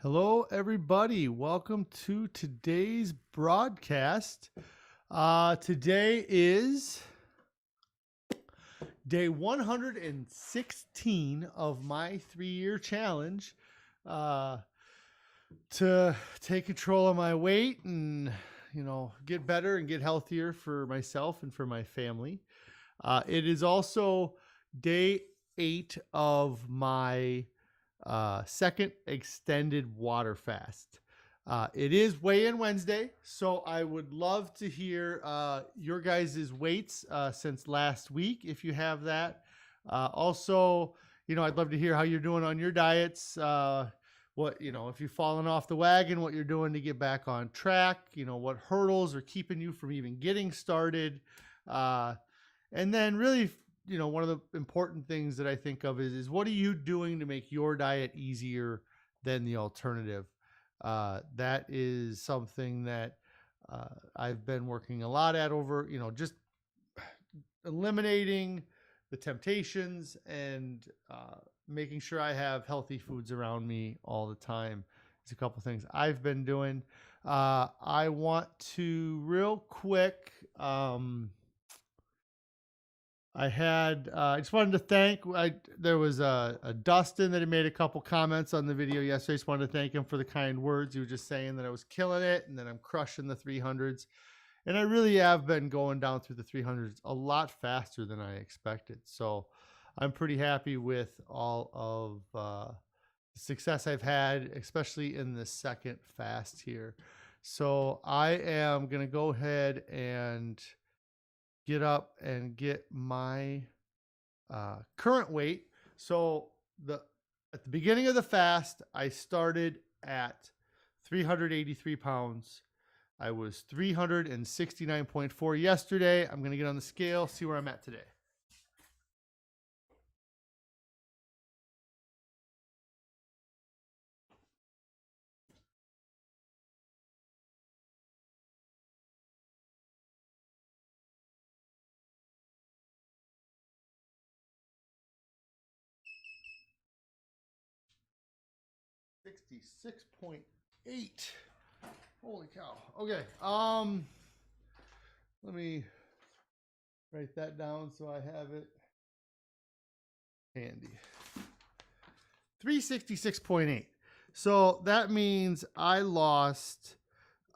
Hello, everybody. Welcome to today's broadcast. Today is day 116 of my 3-year challenge to take control of my weight and, get better and get healthier for myself and for my family. It is also day 8 of my second extended water fast. It is weigh-in Wednesday, so I would love to hear your guys' weights since last week, if you have that. Also, I'd love to hear how you're doing on your diets. If you've fallen off the wagon, what you're doing to get back on track. What hurdles are keeping you from even getting started. And then really, one of the important things that I think of is what are you doing to make your diet easier than the alternative? That is something that I've been working a lot at over, just eliminating the temptations and making sure I have healthy foods around me all the time. It's a couple things I've been doing. I want to real quick. I just wanted to thank, there was a Dustin that had made a couple comments on the video yesterday. I just wanted to thank him for the kind words. He was just saying that I was killing it and that I'm crushing the 300s. And I really have been going down through the 300s a lot faster than I expected. So I'm pretty happy with all of the success I've had, especially in the second fast here. So I am going to go ahead and get up and get my current weight. So at the beginning of the fast, I started at 383 pounds. I was 369.4 yesterday. I'm going to get on the scale, see where I'm at today. $66.8. Holy cow. Okay. Let me write that down so I have it handy. 366.8. So that means I lost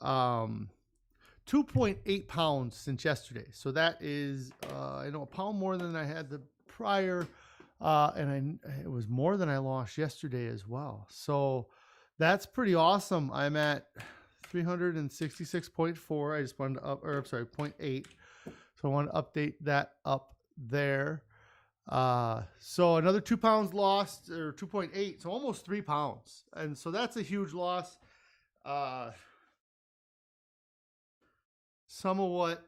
2.8 pounds since yesterday. So that is I know a pound more than I had the prior. It was more than I lost yesterday as well. So that's pretty awesome. I'm at 366.4. I just wanted to 0.8. So I want to update that up there. So another 2 pounds lost, or 2.8. So almost 3 pounds. And so that's a huge loss. Some of what,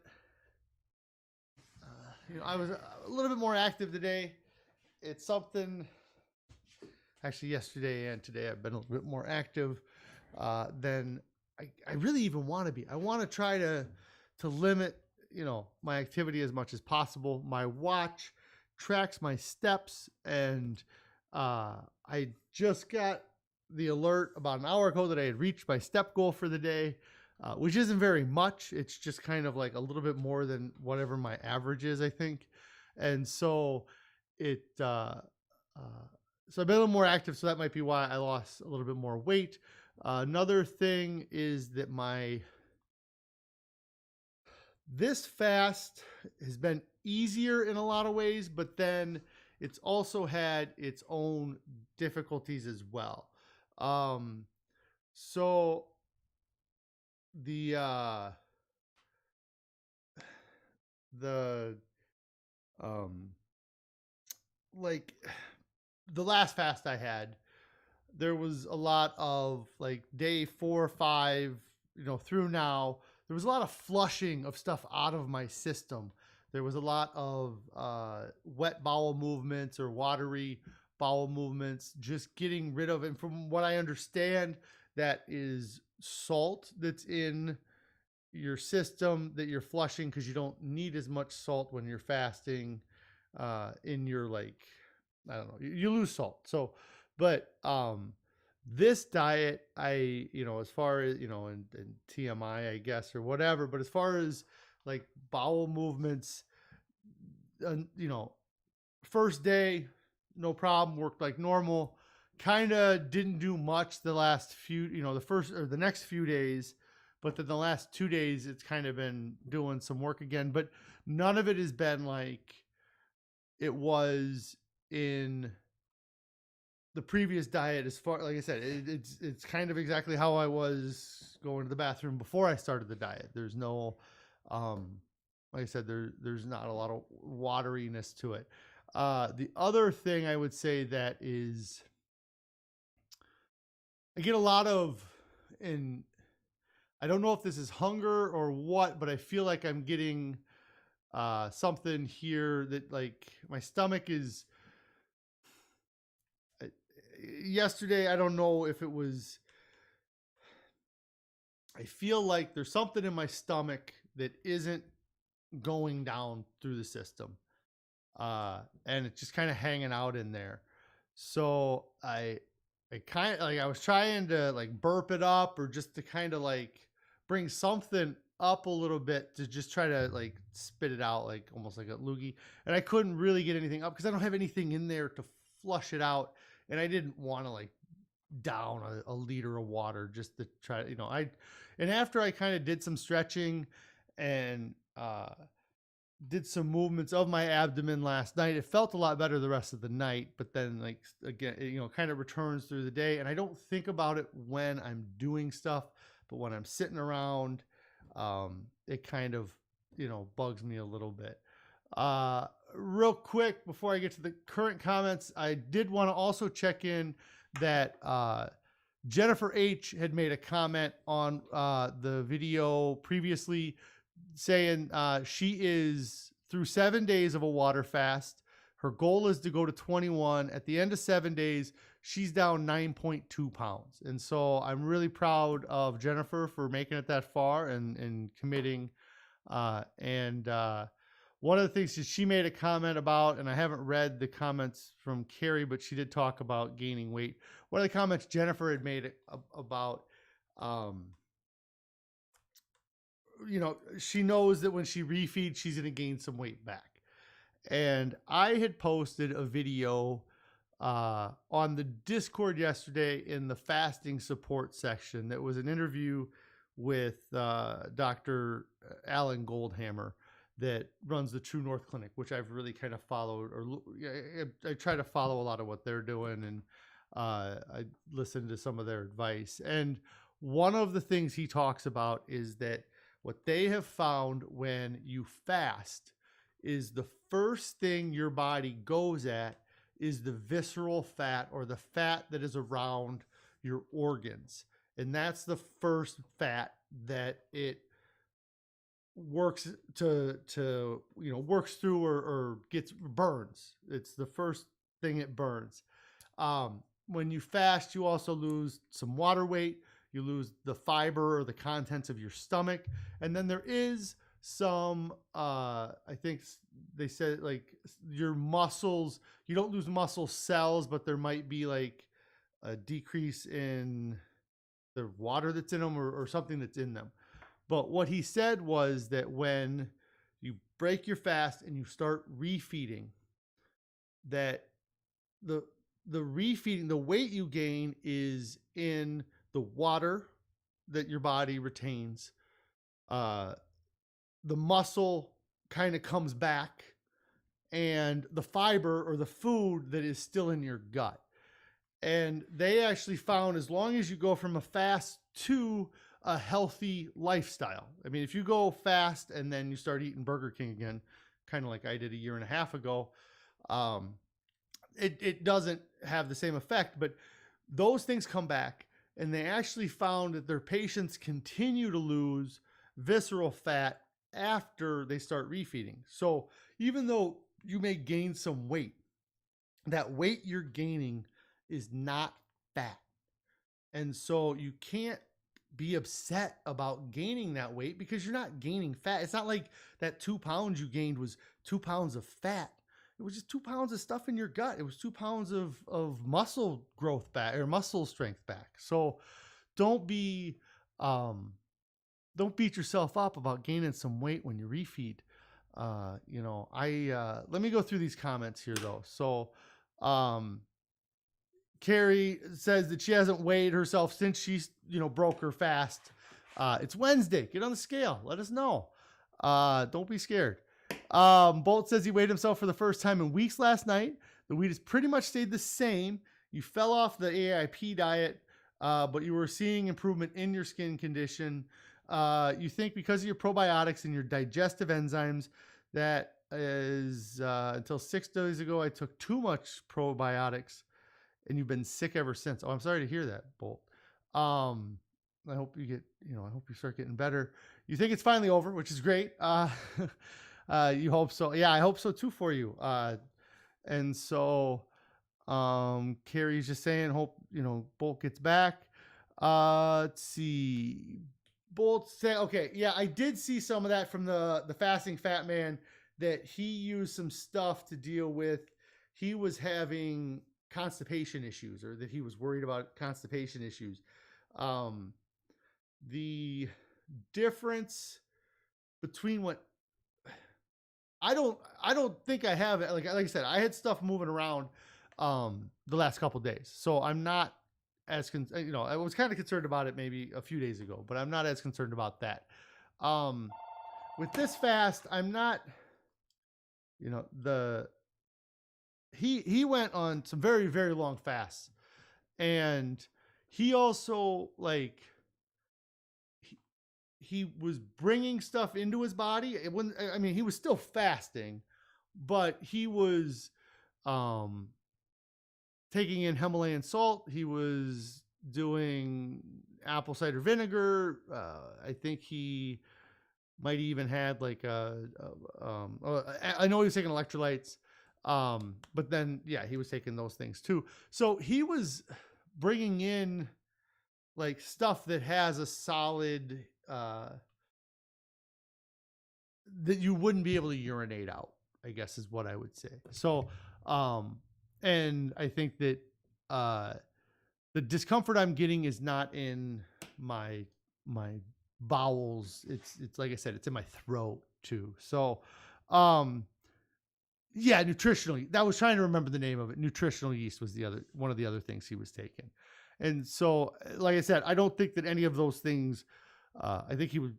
I was a little bit more active today. It's something, actually yesterday and today I've been a little bit more active than I really even want to be. I want to try to limit, my activity as much as possible. My watch tracks my steps, and I just got the alert about an hour ago that I had reached my step goal for the day, which isn't very much. It's just kind of like a little bit more than whatever my average is, I think. And so so I've been a little more active, so that might be why I lost a little bit more weight. Another thing is that this fast has been easier in a lot of ways, but then it's also had its own difficulties as well. So the like the last fast I had, there was a lot of like day 4 or 5, through now, there was a lot of flushing of stuff out of my system. There was a lot of wet bowel movements or watery bowel movements, just getting rid of. And from what I understand, that is salt that's in your system that you're flushing, because you don't need as much salt when you're fasting. In your, like, I don't know, you lose salt. So, but This diet, as far as, and TMI, I guess, or whatever, but as far as like bowel movements, you know, first day, no problem, worked like normal. Kind of didn't do much the last few, the first or the next few days, but then the last 2 days, it's kind of been doing some work again. But none of it has been like it was in the previous diet. As far, like I said, it's kind of exactly how I was going to the bathroom before I started the diet. There's no, um, like I said, there's not a lot of wateriness to it. The other thing I would say that is, I get a lot of, and I don't know if this is hunger or what, but I feel like I'm getting something here that, like, my stomach is. Yesterday, I don't know if it was. I feel like there's something in my stomach that isn't going down through the system, and it's just kind of hanging out in there. So I kind of like I was trying to like burp it up or just to kind of like bring something up a little bit to just try to like spit it out like almost like a loogie, and I couldn't really get anything up because I don't have anything in there to flush it out, and I didn't want to like down a liter of water just to try, and after I kind of did some stretching and did some movements of my abdomen last night, it felt a lot better the rest of the night. But then, like, again, kind of returns through the day, and I don't think about it when I'm doing stuff, but when I'm sitting around, it kind of bugs me a little bit. Real quick before I get to the current comments, I did want to also check in that Jennifer H had made a comment on the video previously saying she is through 7 days of a water fast. Her goal is to go to 21. At the end of 7 days, she's down 9.2 pounds. And so I'm really proud of Jennifer for making it that far and committing. And one of the things that she made a comment about, and I haven't read the comments from Carrie, but she did talk about gaining weight. One of the comments Jennifer had made about, she knows that when she refeeds, she's going to gain some weight back. And I had posted a video on the Discord yesterday in the fasting support section that was an interview with Dr. Alan Goldhammer that runs the True North Clinic, which I've really kind of followed, or I try to follow a lot of what they're doing, and I listen to some of their advice. And one of the things he talks about is that what they have found when you fast is the first thing your body goes at is the visceral fat, or the fat that is around your organs. And that's the first fat that it works works through, or gets burns. It's the first thing it burns. When you fast, you also lose some water weight. You lose the fiber or the contents of your stomach. And then there is some, I think they said, like, your muscles, you don't lose muscle cells, but there might be like a decrease in the water that's in them, or something that's in them. But what he said was that when you break your fast and you start refeeding, that the refeeding, the weight you gain is in the water that your body retains. The muscle kind of comes back, and the fiber or the food that is still in your gut. And they actually found, as long as you go from a fast to a healthy lifestyle. I mean, if you go fast and then you start eating Burger King again, kind of like I did a year and a half ago, it doesn't have the same effect. But those things come back, and they actually found that their patients continue to lose visceral fat after they start refeeding. So even though you may gain some weight, that weight you're gaining is not fat. And so you can't be upset about gaining that weight, because you're not gaining fat. It's not like that 2 pounds you gained was 2 pounds of fat. it was just 2 pounds of stuff in your gut. It was 2 pounds of muscle growth back, or muscle strength back. So don't be, um, don't beat yourself up about gaining some weight when you refeed. Let me go through these comments here though. So, um, Carrie says that she hasn't weighed herself since she's, broke her fast. It's Wednesday. Get on the scale. Let us know. Don't be scared. Bolt says he weighed himself for the first time in weeks last night. The weight has pretty much stayed the same. You fell off the AIP diet, but you were seeing improvement in your skin condition. You think because of your probiotics and your digestive enzymes, that is until 6 days ago, I took too much probiotics and you've been sick ever since. Oh, I'm sorry to hear that, Bolt. I hope you get, I hope you start getting better. You think it's finally over, which is great. You hope so. Yeah, I hope so too for you. And so, Carrie's just saying, hope, Bolt gets back. Let's see. Bolt say, okay, yeah, I did see some of that from the fasting fat man, that he used some stuff to deal with. He was having constipation issues, or that he was worried about constipation issues. The difference between what I don't think I have, like I said, I had stuff moving around the last couple days, so I'm not as I was kind of concerned about it maybe a few days ago, but I'm not as concerned about that. With this fast, I'm not, he went on some very, very long fasts, and he also, like, he was bringing stuff into his body. It wasn't, I mean, he was still fasting, but he was taking in Himalayan salt. He was doing apple cider vinegar. I think he might even had like I know he was taking electrolytes. But then, yeah, he was taking those things too. So he was bringing in like stuff that has a solid, that you wouldn't be able to urinate out, I guess is what I would say. So, and I think that, the discomfort I'm getting is not in my bowels. It's like I said, it's in my throat too. So, yeah, nutritionally, that was trying to remember the name of it. Nutritional yeast was one of the other things he was taking. And so, like I said, I don't think that any of those things, I think he would,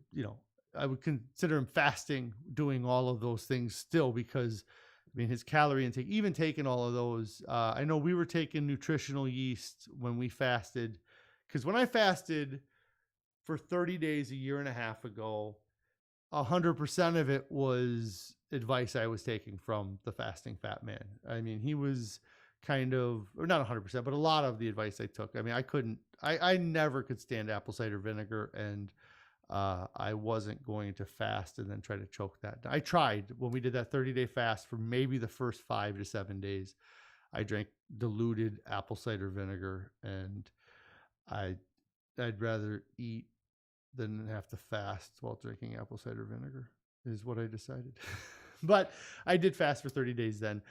I would consider him fasting, doing all of those things still, because I mean, his calorie intake, even taking all of those, I know we were taking nutritional yeast when we fasted, because when I fasted for 30 days a year and a half ago, 100% of it was advice I was taking from the fasting fat man. I mean, he was kind of, or not 100%, but a lot of the advice I took. I mean, I never could stand apple cider vinegar, and I wasn't going to fast and then try to choke that. I tried when we did that 30-day fast. For maybe the first 5 to 7 days, I drank diluted apple cider vinegar, and I'd rather eat than have to fast while drinking apple cider vinegar, is what I decided. But I did fast for 30 days then.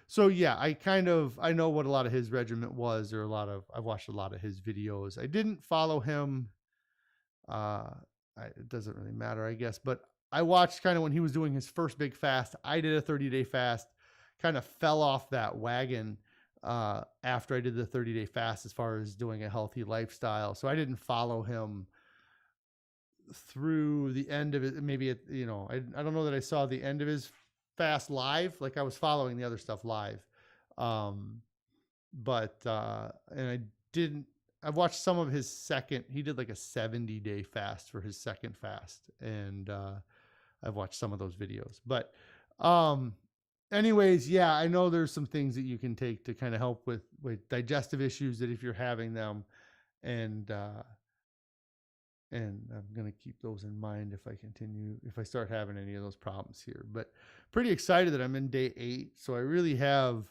So yeah, I know what a lot of his regiment was, or I've watched a lot of his videos. I didn't follow him. It doesn't really matter, I guess, but I watched kind of when he was doing his first big fast. I did a 30-day fast, kind of fell off that wagon after I did the 30-day fast, as far as doing a healthy lifestyle. So I didn't follow him through the end of it. Maybe I don't know that I saw the end of his fast live. Like, I was following the other stuff live. But and I didn't, I've watched some of his second, he did like a 70-day fast for his second fast. And I've watched some of those videos, but anyways, yeah, I know there's some things that you can take to kind of help with digestive issues, that if you're having them, and I'm going to keep those in mind if I start having any of those problems here. But pretty excited that I'm in day 8. So I really have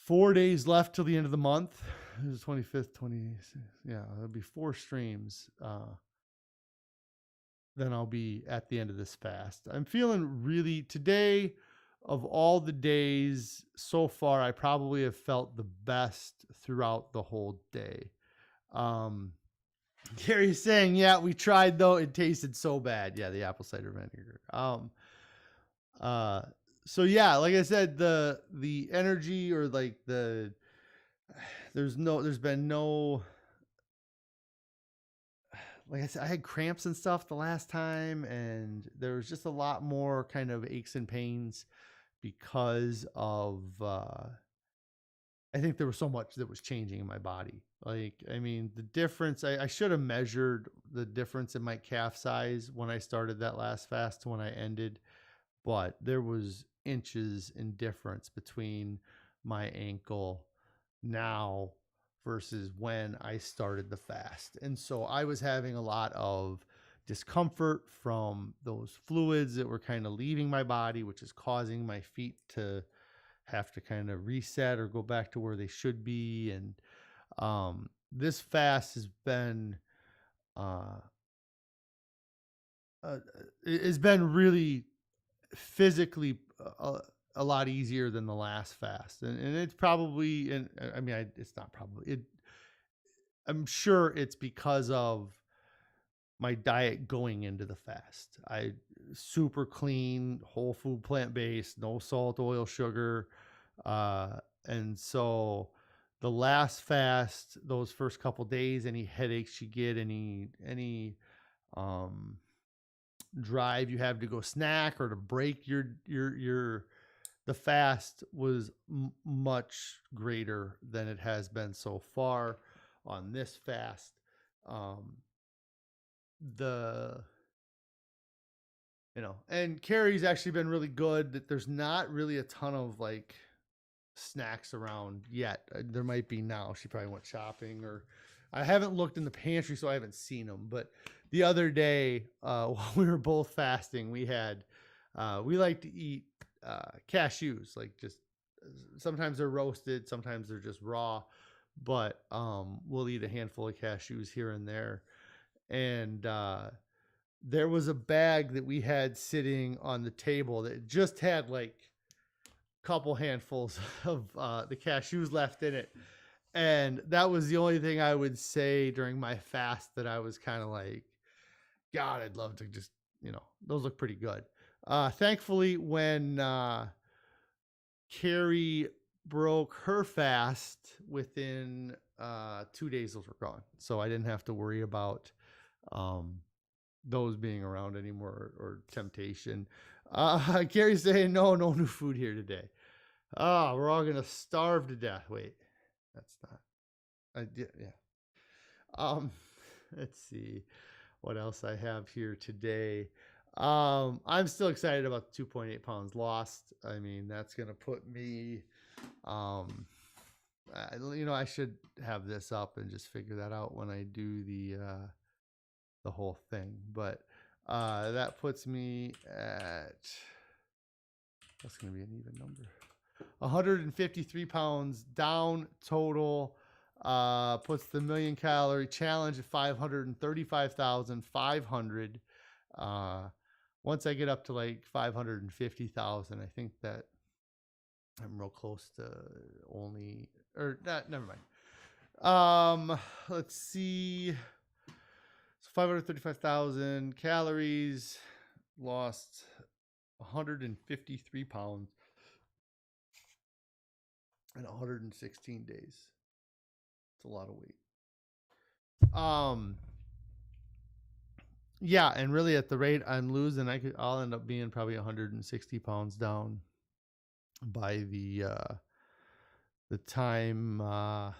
4 days left till the end of the month. This is 25th, 26th. Yeah, there'll be 4 streams. Then I'll be at the end of this fast. I'm feeling really today. of all the days so far, I probably have felt the best throughout the whole day. Um, Gary's saying, yeah, we tried though. It tasted so bad. Yeah, the apple cider vinegar. Uh, so yeah, like I said, the energy or like there's been no, like I said, I had cramps and stuff the last time, and there was just a lot more kind of aches and pains because of I think there was so much that was changing in my body. Like, I mean, the difference, I should have measured the difference in my calf size when I started that last fast to when I ended, but there was inches in difference between my ankle now versus when I started the fast. And so I was having a lot of discomfort from those fluids that were kind of leaving my body, which is causing my feet to have to kind of reset or go back to where they should be. And this fast has been uh, uh, it's been really physically a lot easier than the last fast, and it's probably, and I mean, it's not probably it. I'm sure it's because of my diet going into the fast. I super clean, whole food, plant based, no salt, oil, sugar, uh, and so the last fast, those first couple days, any headaches you get, any um, drive you have to go snack or to break your the fast was much greater than it has been so far on this fast. Um, the and Carrie's actually been really good. That there's not really a ton of like snacks around yet. There might be now. She probably went shopping, or I haven't looked in the pantry, so I haven't seen them. But the other day, while we were both fasting, we like to eat cashews. Like just sometimes they're roasted, sometimes they're just raw. But we'll eat a handful of cashews here and there. And there was a bag that we had sitting on the table that just had like couple handfuls of the cashews left in it. And that was the only thing I would say during my fast that I was kind of like, God, I'd love to just, those look pretty good. Thankfully, when Carrie broke her fast, within 2 days, those were gone. So I didn't have to worry about um, those being around anymore or temptation. Carrie's saying, no new food here today. Oh, we're all gonna starve to death. Wait, that's not. I did, yeah. Um, let's see what else I have here today. I'm still excited about the 2.8 pounds lost. I mean, that's gonna put me. I should have this up and just figure that out when I do the whole thing. But that puts me at. That's gonna be an even number. 153 pounds down total. Puts the million-calorie challenge at 535,500. Once I get up to like 550,000, I think that I'm real close to only, or not, never mind. Let's see. So 535,000 calories, lost 153 pounds in 116 days. It's a lot of weight. Yeah, and really at the rate I'm losing, I'll end up being probably 160 pounds down by the time by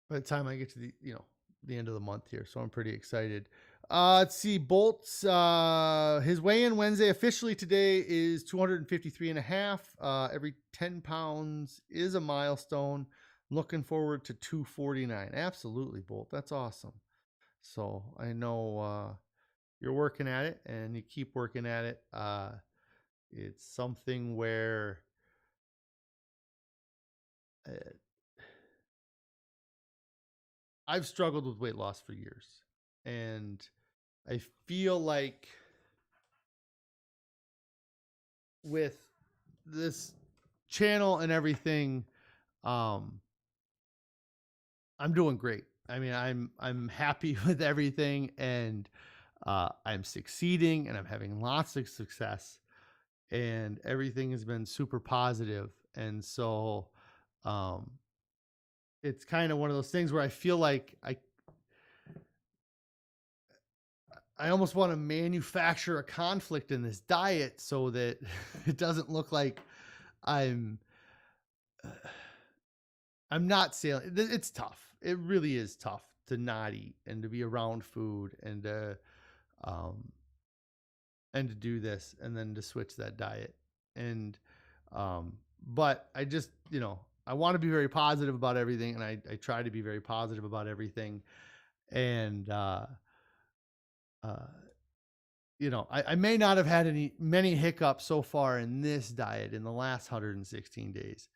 the time I get to the end of the month here. So I'm pretty excited. Let's see, Bolt's his weigh-in Wednesday officially today is 253 and a half. Every 10 pounds is a milestone. Looking forward to 249. Absolutely, Bolt. That's awesome. So I know you're working at it and you keep working at it. It's something where uh, I've struggled with weight loss for years. And I feel like with this channel and everything, um, I'm doing great. I mean, I'm happy with everything, and I'm succeeding, and I'm having lots of success, and everything has been super positive. And so, um, it's kind of one of those things where I feel like I almost want to manufacture a conflict in this diet so that it doesn't look like I'm I'm not sailing. It's tough. It really is tough to not eat and to be around food um and to do this and then to switch that diet. And but I just, I want to be very positive about everything, and I try to be very positive about everything. And uh I may not have had many hiccups so far in this diet in the last 116 days,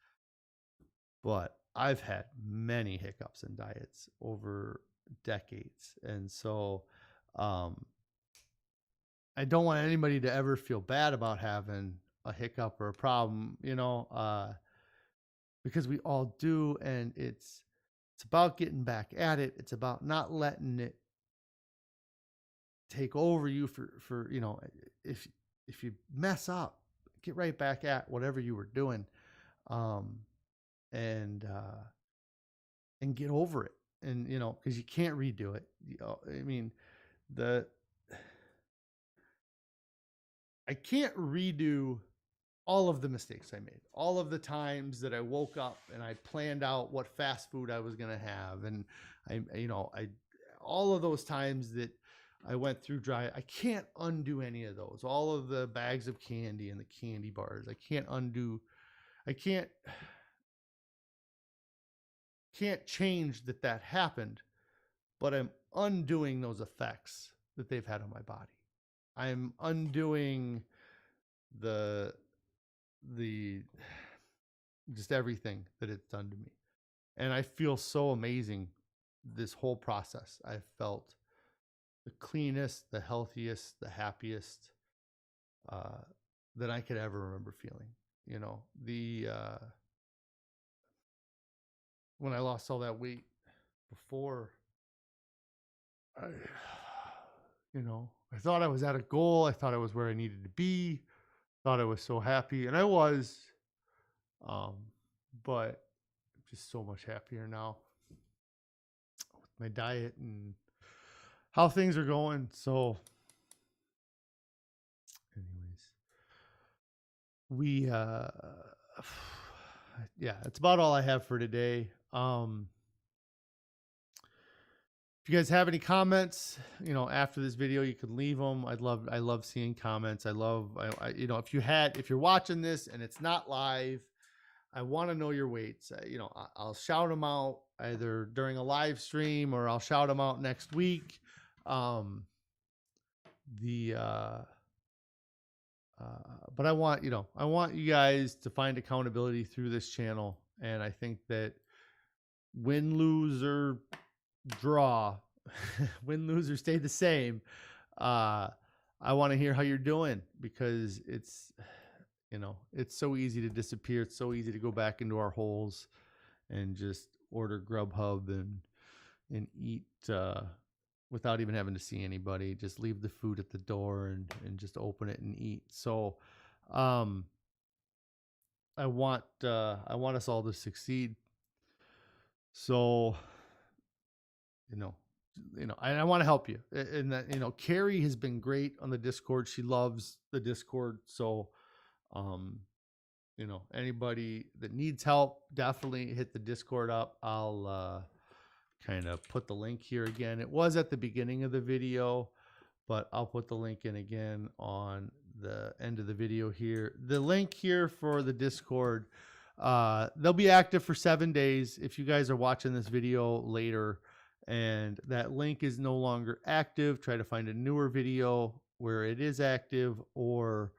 but I've had many hiccups in diets over decades. And so um, I don't want anybody to ever feel bad about having a hiccup or a problem, because we all do. And it's about getting back at it. It's about not letting it take over you for if you mess up, get right back at whatever you were doing, um and get over it. And because you can't redo it. I mean, the I can't redo all of the mistakes I made, all of the times that I woke up and I planned out what fast food I was going to have. And I all of those times that I went through dry, I can't undo any of those. All of the bags of candy and the candy bars, I can't undo. I can't change that happened, but I'm undoing those effects that they've had on my body. I'm undoing the the just everything that it's done to me. And I feel so amazing this whole process. I felt the cleanest, the healthiest, the happiest uh, that I could ever remember feeling. The when I lost all that weight before, I, I thought I was at a goal. I thought I was where I needed to be. Thought I was so happy, and I was. Um, but I'm just so much happier now with my diet and how things are going. So, anyways, we yeah, that's about all I have for today. If you guys have any comments, after this video, you can leave them. I love seeing comments. If you're watching this and it's not live, I want to know your weights. I'll shout them out either during a live stream or I'll shout them out next week. Um, the but I want you guys to find accountability through this channel, and I think that win, lose, or draw, win, lose, or stay the same. I want to hear how you're doing, because it's so easy to disappear. It's so easy to go back into our holes and just order Grubhub and eat without even having to see anybody. Just leave the food at the door and just open it and eat. So I want us all to succeed. So and I want to help you. And that, Carrie has been great on the Discord. She loves the Discord. So anybody that needs help, definitely hit the Discord up. I'll kind of put the link here again. It was at the beginning of the video, but I'll put the link in again on the end of the video here. The link here for the Discord, they'll be active for 7 days. If you guys are watching this video later and that link is no longer active, try to find a newer video where it is active, or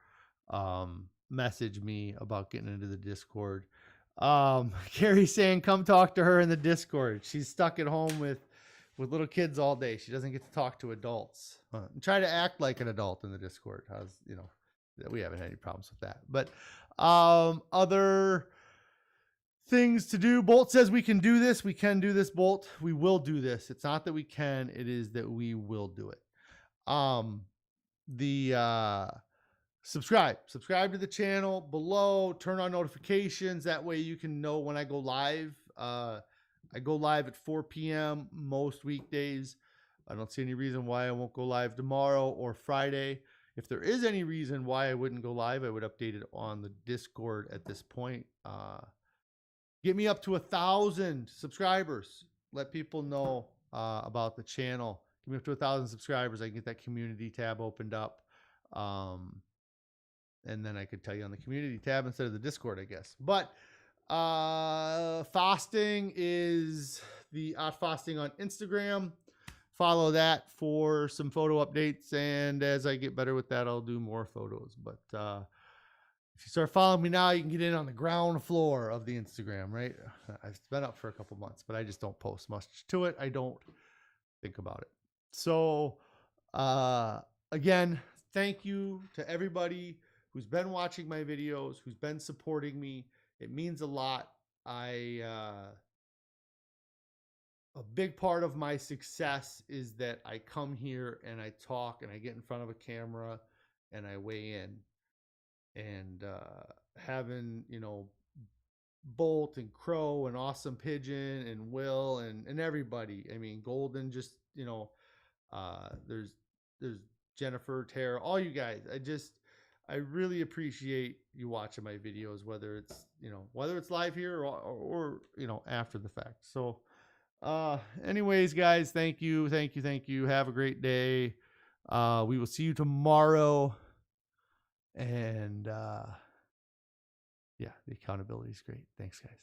message me about getting into the Discord. Carrie's saying come talk to her in the Discord. She's stuck at home with little kids all day. She doesn't get to talk to adults. Try to act like an adult in the Discord. we haven't had any problems with that. But other things to do. Bolt says we can do this. We can do this, Bolt. We will do this. It's not that we can, it is that we will do it. The subscribe to the channel below, turn on notifications. That way you can know when I go live. I go live at 4 p.m. most weekdays. I don't see any reason why I won't go live tomorrow or Friday. If there is any reason why I wouldn't go live, I would update it on the Discord at this point. Get me up to 1,000 subscribers. Let people know about the channel. Get me up to 1,000 subscribers. I can get that community tab opened up. And then I could tell you on the community tab instead of the Discord, I guess. But fasting is the fasting on Instagram. Follow that for some photo updates. And as I get better with that, I'll do more photos. But if you start following me now, you can get in on the ground floor of the Instagram, right? I've been up for a couple months, but I just don't post much to it. I don't think about it. So again, thank you to everybody who's been watching my videos, who's been supporting me. It means a lot. A big part of my success is that I come here and I talk and I get in front of a camera and I weigh in. And having, Bolt and Crow and Awesome Pigeon and Will and everybody. I mean, Golden, just, there's Jennifer, Tara, all you guys. I really appreciate you watching my videos, whether it's live here or after the fact. So anyways, guys, thank you. Have a great day. We will see you tomorrow. And yeah, the accountability is great. Thanks, guys.